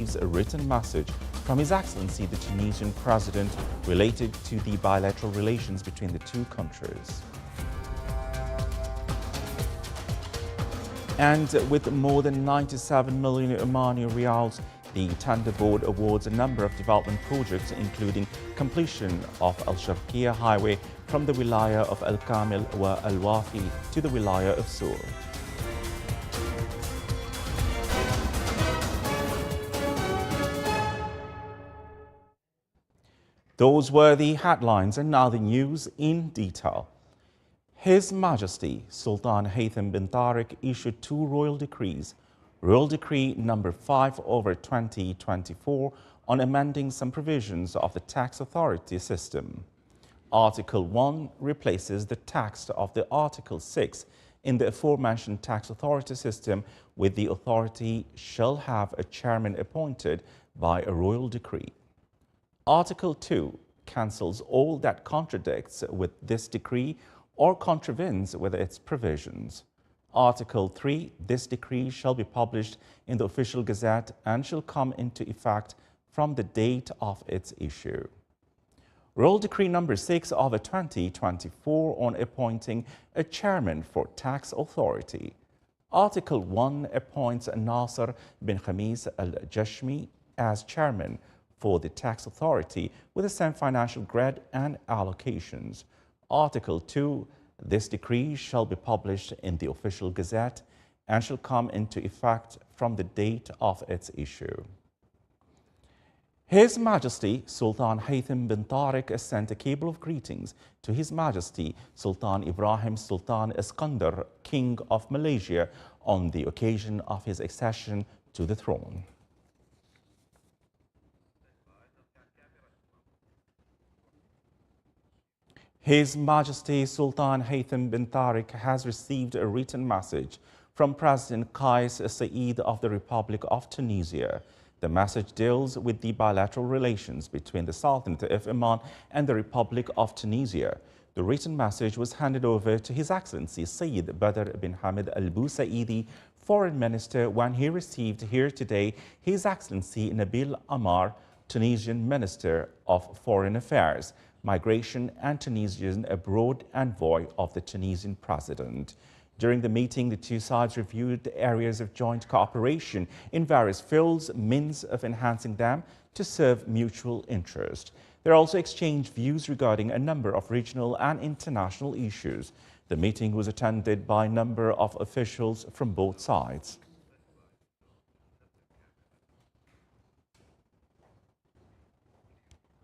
a written message from His Excellency the Tunisian President related to the bilateral relations between the two countries. And with more than 97 million Omani riyals, the Tender Board awards a number of development projects, including completion of Al Sharqiya Highway from the Wilaya of Al Kamil wa Al Wafi to the Wilaya of Sur. Those were the headlines, and now the news in detail. His Majesty Sultan Haytham bin Tariq issued two royal decrees. Royal Decree number 5/2024 on amending some provisions of the tax authority system. Article 1 replaces the text of the Article 6 in the aforementioned tax authority system with the authority shall have a chairman appointed by a royal decree. Article 2 cancels all that contradicts with this decree or contravenes with its provisions. Article 3, this decree shall be published in the official gazette and shall come into effect from the date of its issue. Royal Decree number 6 of 2024 on appointing a chairman for tax authority. Article 1 appoints Nasser bin Khamis al-Jashmi as chairman for the tax authority with the same financial grade and allocations. Article 2, this decree shall be published in the official gazette and shall come into effect from the date of its issue. His Majesty Sultan Haytham bin Tariq sent a cable of greetings to His Majesty Sultan Ibrahim Sultan Iskandar, King of Malaysia, on the occasion of his accession to the throne. His Majesty Sultan Haytham bin Tariq has received a written message from President Kais Saied of the Republic of Tunisia. The message deals with the bilateral relations between the Sultanate of Oman and the Republic of Tunisia. The written message was handed over to His Excellency Sayyid Badr bin Hamid Al Busaidi, Foreign Minister, when he received here today His Excellency Nabil Amar, Tunisian Minister of Foreign Affairs, Migration and Tunisian Abroad Envoy of the Tunisian President. During the meeting, the two sides reviewed the areas of joint cooperation in various fields, means of enhancing them to serve mutual interest. They also exchanged views regarding a number of regional and international issues. The meeting was attended by a number of officials from both sides.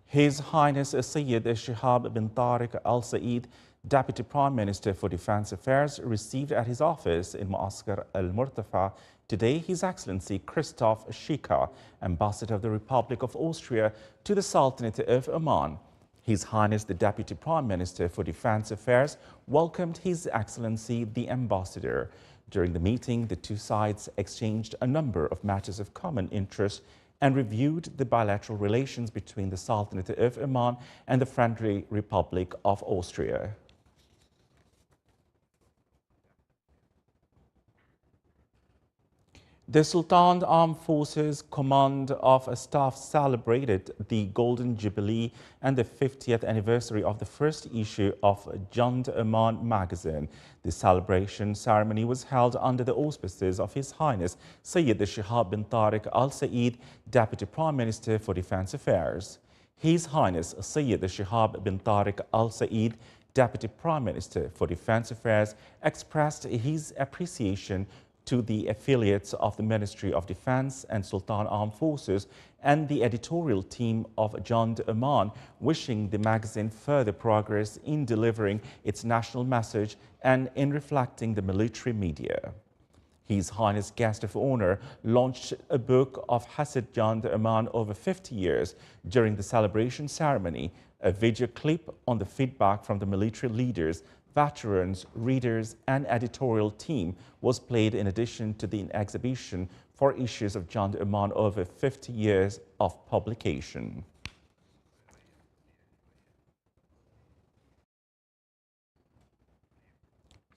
His Highness Sayyid Shihab bin Tariq Al Said, Deputy Prime Minister for Defense Affairs, received at his office in Muaskar Al Murtafa today His Excellency Christoph Schika, Ambassador of the Republic of Austria to the Sultanate of Oman. His Highness the Deputy Prime Minister for Defense Affairs welcomed His Excellency the Ambassador. During the meeting, the two sides exchanged a number of matters of common interest and reviewed the bilateral relations between the Sultanate of Oman and the Friendly Republic of Austria. The Sultan Armed Forces Command of Staff celebrated the Golden Jubilee and the 50th anniversary of the first issue of Jund Oman magazine. The celebration ceremony was held under the auspices of His Highness Sayyid Shihab bin Tariq Al Said, Deputy Prime Minister for Defense Affairs. His Highness Sayyid Shihab bin Tariq Al Said, Deputy Prime Minister for Defense Affairs, expressed his appreciation to the affiliates of the Ministry of Defense and Sultan Armed Forces and the editorial team of Jund Oman, wishing the magazine further progress in delivering its national message and in reflecting the military media. His Highness Guest of Honor launched a book of Hasid Jund Oman over 50 years. During the celebration ceremony, a video clip on the feedback from the military leaders, veterans, readers, and editorial team was played in addition to the exhibition for issues of Jund Oman over 50 years of publication.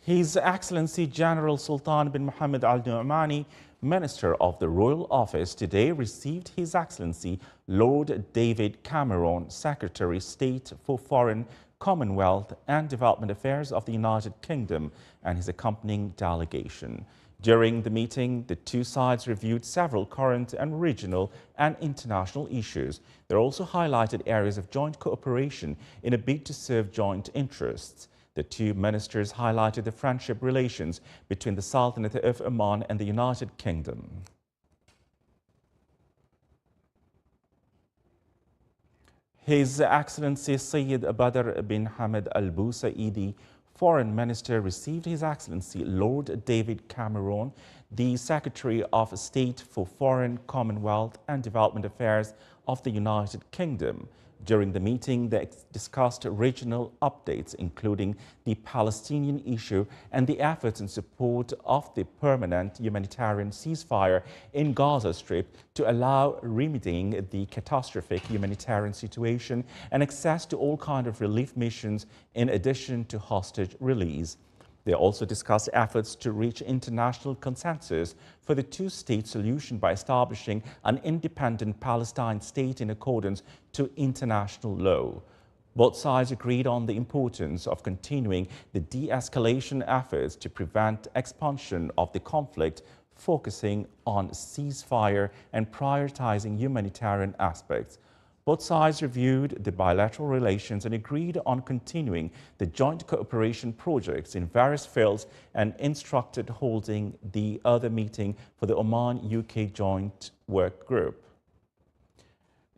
His Excellency General Sultan bin Mohammed Al Nu'mani, Minister of the Royal Office today received His Excellency Lord David Cameron, Secretary of State for Foreign, Commonwealth and Development Affairs of the United Kingdom, and his accompanying delegation. During the meeting, the two sides reviewed several current and regional and international issues. They also highlighted areas of joint cooperation in a bid to serve joint interests. The two ministers highlighted the friendship relations between the Sultanate of Oman and the United Kingdom. His Excellency Sayyid Badr bin Hamad Al Busaidi, Foreign Minister, received His Excellency Lord David Cameron, the Secretary of State for Foreign, Commonwealth and Development Affairs of the United Kingdom. During the meeting, they discussed regional updates, including the Palestinian issue and the efforts in support of the permanent humanitarian ceasefire in Gaza Strip to allow remedying the catastrophic humanitarian situation and access to all kinds of relief missions in addition to hostage release. They also discussed efforts to reach international consensus for the two-state solution by establishing an independent Palestine state in accordance to international law. Both sides agreed on the importance of continuing the de-escalation efforts to prevent expansion of the conflict, focusing on ceasefire and prioritizing humanitarian aspects. Both sides reviewed the bilateral relations and agreed on continuing the joint cooperation projects in various fields and instructed holding the other meeting for the Oman-UK Joint Work Group.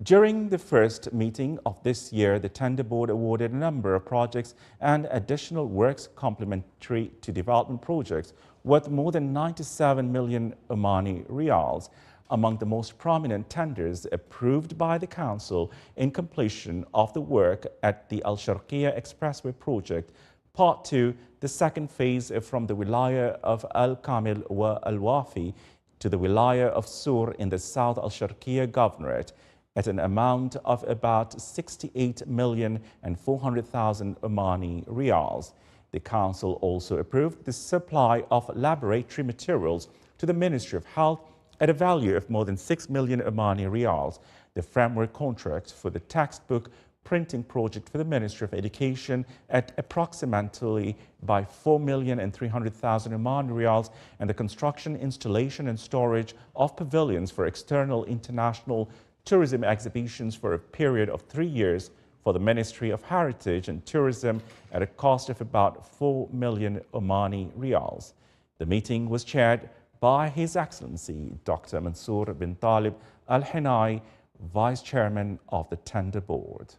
During the first meeting of this year, the Tender Board awarded a number of projects and additional works complementary to development projects worth more than 97 million Omani Riyals. Among the most prominent tenders approved by the Council in completion of the work at the Al-Sharqiyya Expressway project, Part 2, the second phase from the Wilaya of Al-Kamil wa Al-Wafi to the Wilaya of Sur in the South Al-Sharqiyya Governorate, at an amount of about 68,400,000 Omani Riyals. The Council also approved the supply of laboratory materials to the Ministry of Health at a value of more than 6 million Omani Riyals. The framework contract for the textbook printing project for the Ministry of Education at approximately by 4,300,000 Omani Riyals, and the construction, installation and storage of pavilions for external international tourism exhibitions for a period of 3 years for the Ministry of Heritage and Tourism at a cost of about 4 million Omani Riyals. The meeting was chaired by His Excellency Dr. Mansour bin Talib Al-Hinai, Vice Chairman of the Tender Board.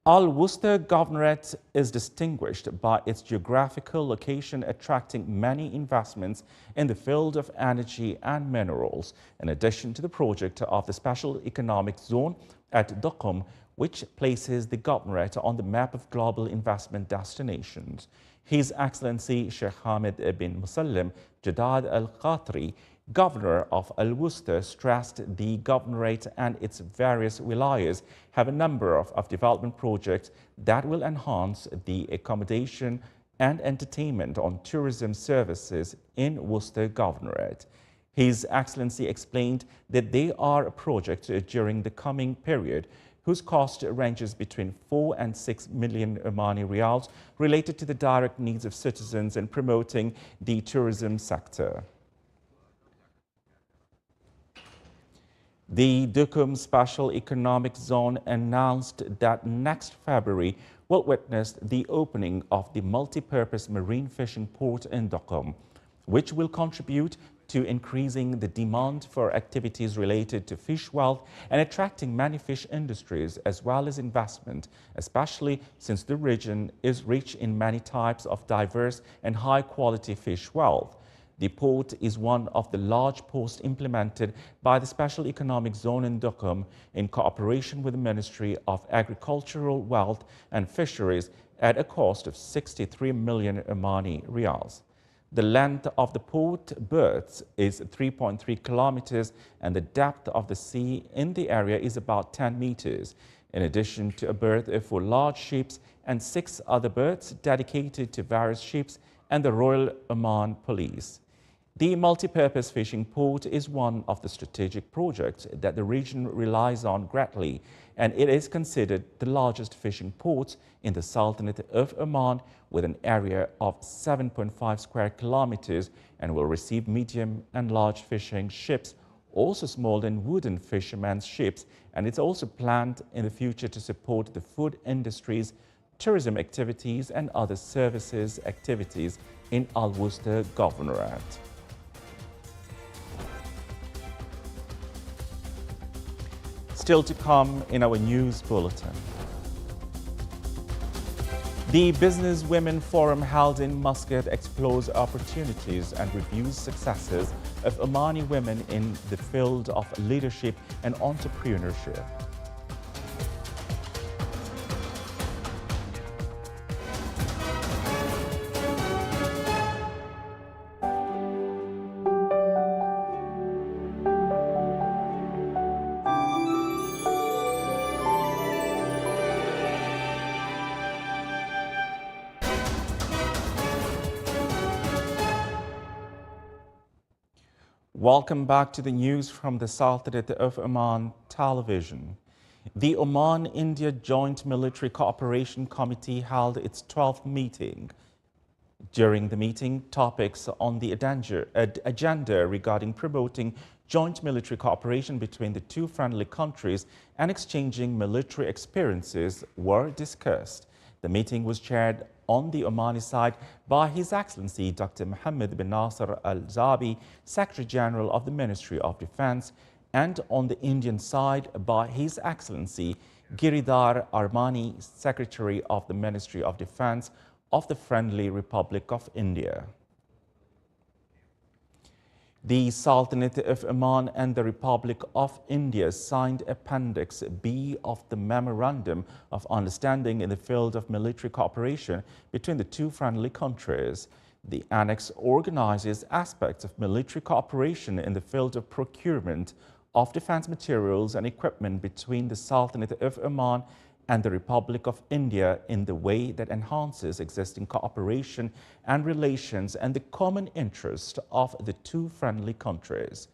Al-Wusta Governorate is distinguished by its geographical location, attracting many investments in the field of energy and minerals, in addition to the project of the Special Economic Zone at Duqm, which places the Governorate on the map of global investment destinations. His Excellency Sheikh Hamid bin Musallim Jadad Al-Qatri, Governor of Al-Wusta, stressed the Governorate and its various wilayas have a number of development projects that will enhance the accommodation and entertainment on tourism services in Worcester Governorate. His Excellency explained that they are projects during the coming period whose cost ranges between 4 and 6 million Omani Riyals, related to the direct needs of citizens and promoting the tourism sector. The Duqm Special Economic Zone announced that next February will witness the opening of the multi-purpose marine fishing port in Duqm, which will contribute to increasing the demand for activities related to fish wealth and attracting many fish industries as well as investment, especially since the region is rich in many types of diverse and high-quality fish wealth. The port is one of the large ports implemented by the Special Economic Zone in Duqm in cooperation with the Ministry of Agricultural Wealth and Fisheries at a cost of 63 million Omani Riyals. The length of the port berths is 3.3 kilometers and the depth of the sea in the area is about 10 meters, in addition to a berth for large ships and 6 other berths dedicated to various ships and the Royal Oman Police. The multi-purpose fishing port is one of the strategic projects that the region relies on greatly, and it is considered the largest fishing port in the Sultanate of Oman with an area of 7.5 square kilometers and will receive medium and large fishing ships, also small and wooden fishermen's ships, and it's also planned in the future to support the food industries, tourism activities and other services activities in Al-Wusta Governorate. Still to come in our news bulletin. The Business Women Forum held in Muscat explores opportunities and reviews successes of Omani women in the field of leadership and entrepreneurship. Welcome back to the news from the Sultanate of Oman television. The Oman-India Joint Military Cooperation Committee held its 12th meeting. During the meeting, topics on the agenda regarding promoting joint military cooperation between the two friendly countries and exchanging military experiences were discussed. The meeting was chaired on the Omani side by His Excellency Dr. Mohammed bin Nasser Al-Zabi, Secretary General of the Ministry of Defense, and on the Indian side by His Excellency Giridhar Armani, Secretary of the Ministry of Defense of the Friendly Republic of India. The Sultanate of Oman and the Republic of India signed Appendix B of the Memorandum of Understanding in the field of military cooperation between the two friendly countries. The annex organizes aspects of military cooperation in the field of procurement of defense materials and equipment between the Sultanate of Oman and the Republic of India in the way that enhances existing cooperation and relations and the common interest of the two friendly countries.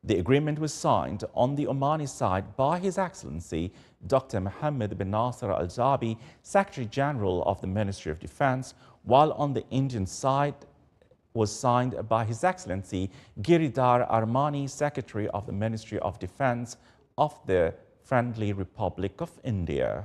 The agreement was signed on the Omani side by His Excellency Dr. Mohammed bin Nasser Al-Zabi, Secretary General of the Ministry of Defense, while on the Indian side was signed by His Excellency Giridhar Armani, Secretary of the Ministry of Defense of the Friendly Republic of India.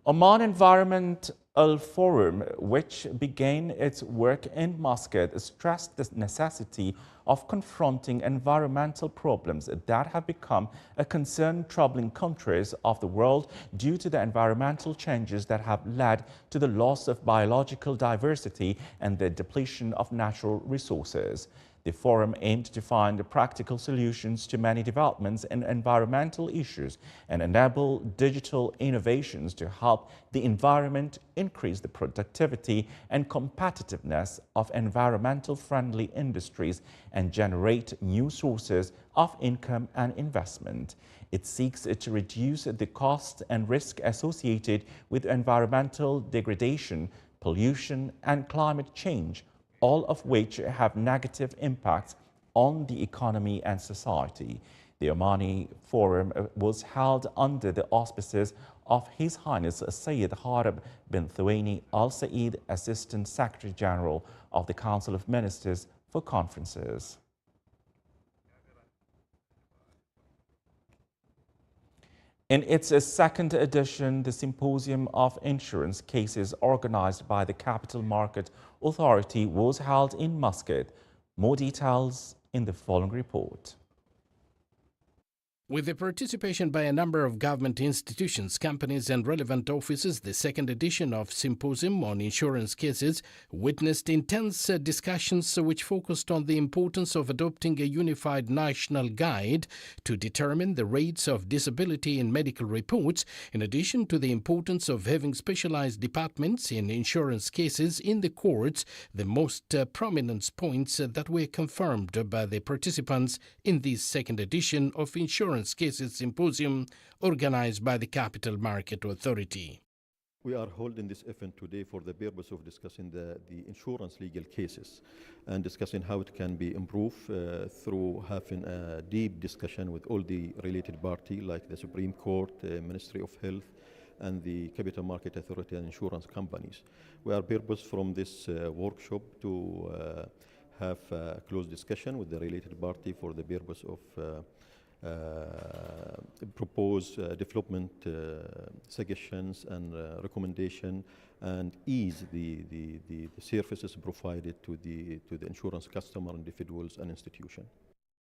Oman Environmental Forum, which began its work in Muscat, stressed the necessity of confronting environmental problems that have become a concern troubling countries of the world due to the environmental changes that have led to the loss of biological diversity and the depletion of natural resources. The forum aimed to find practical solutions to many developments in environmental issues and enable digital innovations to help the environment increase the productivity and competitiveness of environmental-friendly industries and generate new sources of income and investment. It seeks to reduce the cost and risk associated with environmental degradation, pollution, and climate change, all of which have negative impacts on the economy and society. The Omani Forum was held under the auspices of His Highness Sayyid Harib bin Thuwaini Al Saeed, Assistant Secretary General of the Council of Ministers for Conferences. In its second edition, the Symposium of Insurance Cases organized by the Capital Market Authority was held in Muscat. More details in the following report. With the participation by a number of government institutions, companies and relevant offices, the second edition of Symposium on Insurance Cases witnessed intense discussions which focused on the importance of adopting a unified national guide to determine the rates of disability in medical reports, in addition to the importance of having specialized departments in insurance cases in the courts, the most prominent points that were confirmed by the participants in this second edition of Insurance Cases Symposium organized by the Capital Market Authority. We are holding this event today for the purpose of discussing the insurance legal cases and discussing how it can be improved through having a deep discussion with all the related parties like the Supreme Court, Ministry of Health, and the Capital Market Authority and insurance companies. We are purpose from this workshop to have a close discussion with the related party for the purpose of propose development suggestions and recommendation and ease the services provided to the insurance customer, individuals and institutions.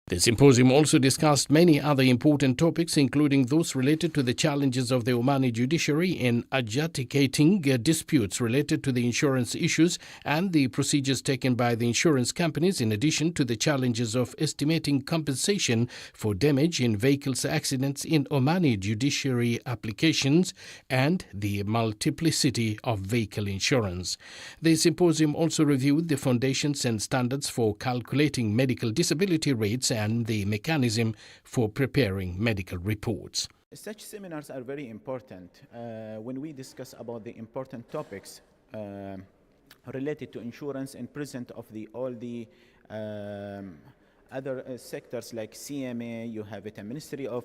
The symposium also discussed many other important topics, including those related to the challenges of the Omani judiciary in adjudicating disputes related to the insurance issues and the procedures taken by the insurance companies, in addition to the challenges of estimating compensation for damage in vehicles accidents in Omani judiciary applications and the multiplicity of vehicle insurance. The symposium also reviewed the foundations and standards for calculating medical disability rates and the mechanism for preparing medical reports. Such seminars are very important when we discuss about the important topics related to insurance in present of all the other sectors like CMA, you have it a Ministry of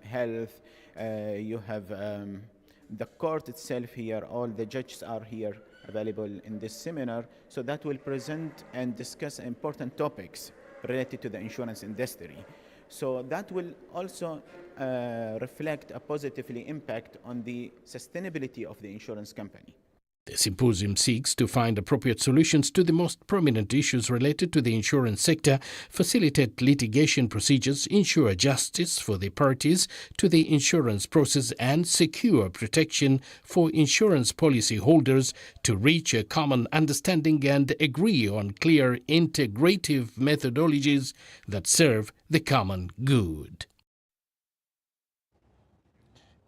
Health, you have the court itself here, all the judges are here available in this seminar, so that will present and discuss important topics related to the insurance industry. So that will also reflect a positively impact on the sustainability of the insurance company. The symposium seeks to find appropriate solutions to the most prominent issues related to the insurance sector, facilitate litigation procedures, ensure justice for the parties to the insurance process, and secure protection for insurance policy holders to reach a common understanding and agree on clear integrative methodologies that serve the common good.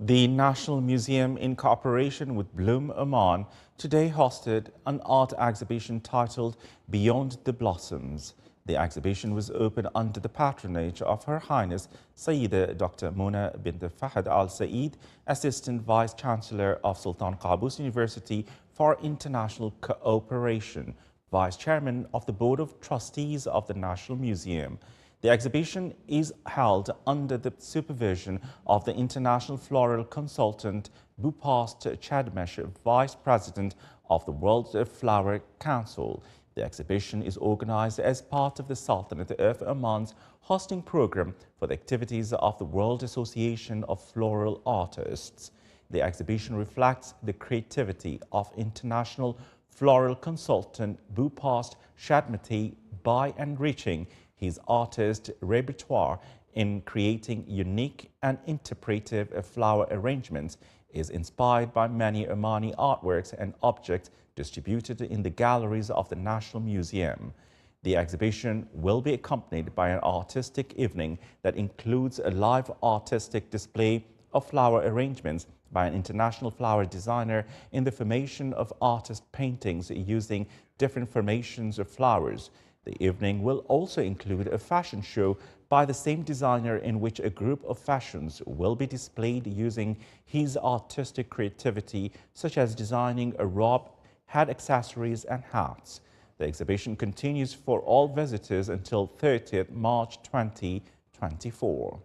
The National Museum, in cooperation with Bloom Oman, today hosted an art exhibition titled Beyond the Blossoms. The exhibition was opened under the patronage of Her Highness Sayyida Dr. Mona bint Fahd Al Saeed, Assistant Vice Chancellor of Sultan Qaboos University for International Cooperation, Vice Chairman of the Board of Trustees of the National Museum. The exhibition is held under the supervision of the international floral consultant Bupast Chadmesh, Vice President of the World Flower Council. The exhibition is organized as part of the Sultanate of Oman's hosting program for the activities of the World Association of Floral Artists. The exhibition reflects the creativity of international floral consultant Bupast Chadmesh by enriching his artist repertoire in creating unique and interpretive flower arrangements is inspired by many Omani artworks and objects distributed in the galleries of the National Museum. The exhibition will be accompanied by an artistic evening that includes a live artistic display of flower arrangements by an international flower designer in the formation of artist paintings using different formations of flowers. The evening will also include a fashion show by the same designer in which a group of fashions will be displayed using his artistic creativity, such as designing a robe, head accessories and hats. The exhibition continues for all visitors until 30th March 2024.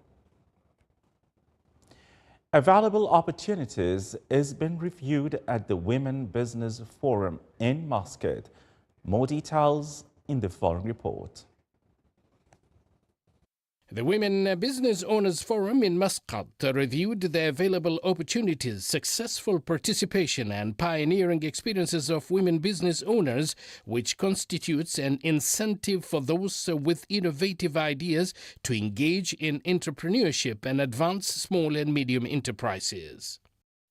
Available opportunities is being reviewed at the Women Business Forum in Muscat. More details in the following report. The Women Business Owners Forum in Muscat reviewed the available opportunities, successful participation and pioneering experiences of women business owners, which constitutes an incentive for those with innovative ideas to engage in entrepreneurship and advance small and medium enterprises.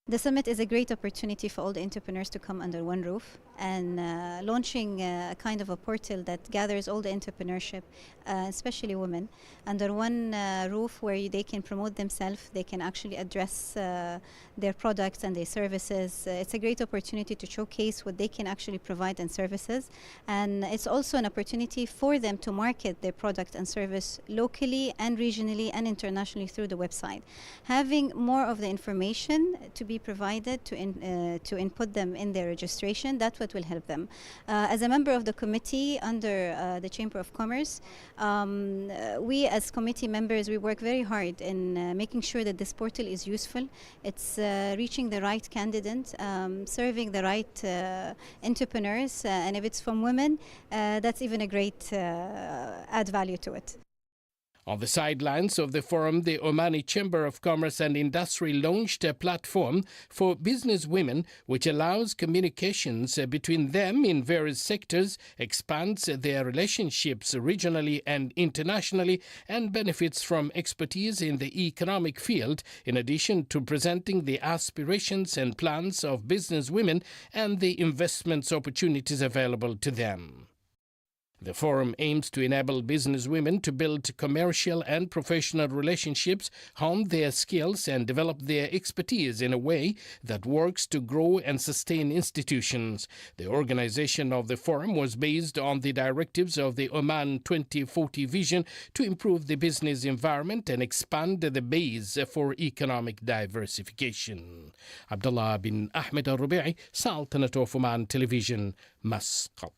The summit is a great opportunity for all the entrepreneurs to come under one roof and launching a kind of a portal that gathers all the entrepreneurship, especially women, under one roof where they can promote themselves, they can actually address their products and their services. It's a great opportunity to showcase what they can actually provide and services, and it's also an opportunity for them to market their product and service locally and regionally and internationally through the website. Having more of the information to be be provided to input them in their registration. That's what will help them. As a member of the committee under the Chamber of Commerce, we as committee members, we work very hard in making sure that this portal is useful. It's reaching the right candidate, serving the right entrepreneurs, and if it's from women, that's even a great add value to it. On the sidelines of the forum, the Omani Chamber of Commerce and Industry launched a platform for business women which allows communications between them in various sectors, expands their relationships regionally and internationally, and benefits from expertise in the economic field, in addition to presenting the aspirations and plans of business women and the investments opportunities available to them. The forum aims to enable business women to build commercial and professional relationships, hone their skills, and develop their expertise in a way that works to grow and sustain institutions. The organization of the forum was based on the directives of the Oman 2040 vision to improve the business environment and expand the base for economic diversification. Abdullah bin Ahmed al-Rubi'i, Sultanate of Oman Television, Muscat.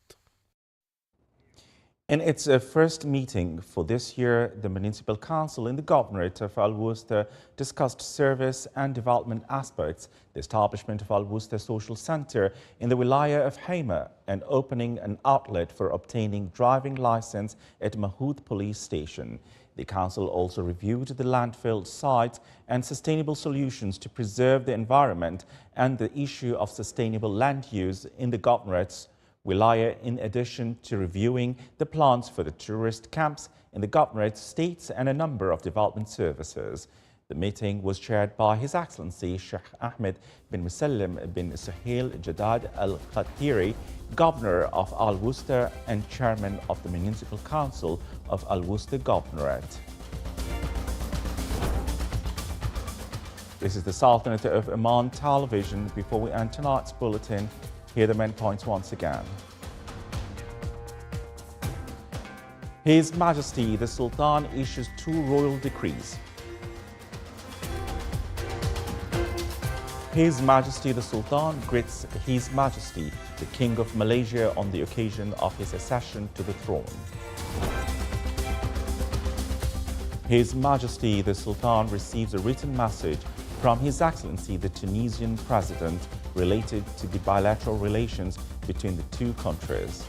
In its first meeting for this year, the Municipal Council in the Governorate of Al Wusta discussed service and development aspects, the establishment of Al Wusta Social Centre in the Wilaya of Haima, and opening an outlet for obtaining driving license at Mahoud Police Station. The Council also reviewed the landfill site and sustainable solutions to preserve the environment and the issue of sustainable land use in the Governorate's Wilaya, in addition to reviewing the plans for the tourist camps in the Governorate states and a number of development services. The meeting was chaired by His Excellency Sheikh Ahmed bin Musallim bin Suhail Jadad Al Khatiri, Governor of Al Wusta and Chairman of the Municipal Council of Al Wusta Governorate. This is the Sultanate of Oman Television. Before we end tonight's bulletin, here are the main points once again. His Majesty the Sultan issues 2 royal decrees. His Majesty the Sultan greets His Majesty the King of Malaysia on the occasion of his accession to the throne. His Majesty the Sultan receives a written message from His Excellency the Tunisian President related to the bilateral relations between the 2 countries.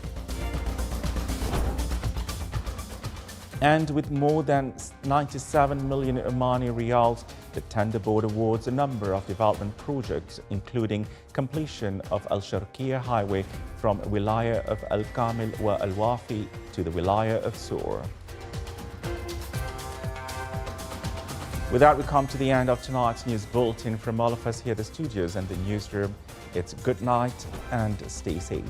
And with more than 97 million Omani riyals, the tender board awards a number of development projects, including completion of Al Sharqiya Highway from Wilaya of Al Kamil wa Al Wafi to the Wilaya of Sur. With that, we come to the end of tonight's news bulletin. From all of us here at the studios and the newsroom, it's good night and stay safe.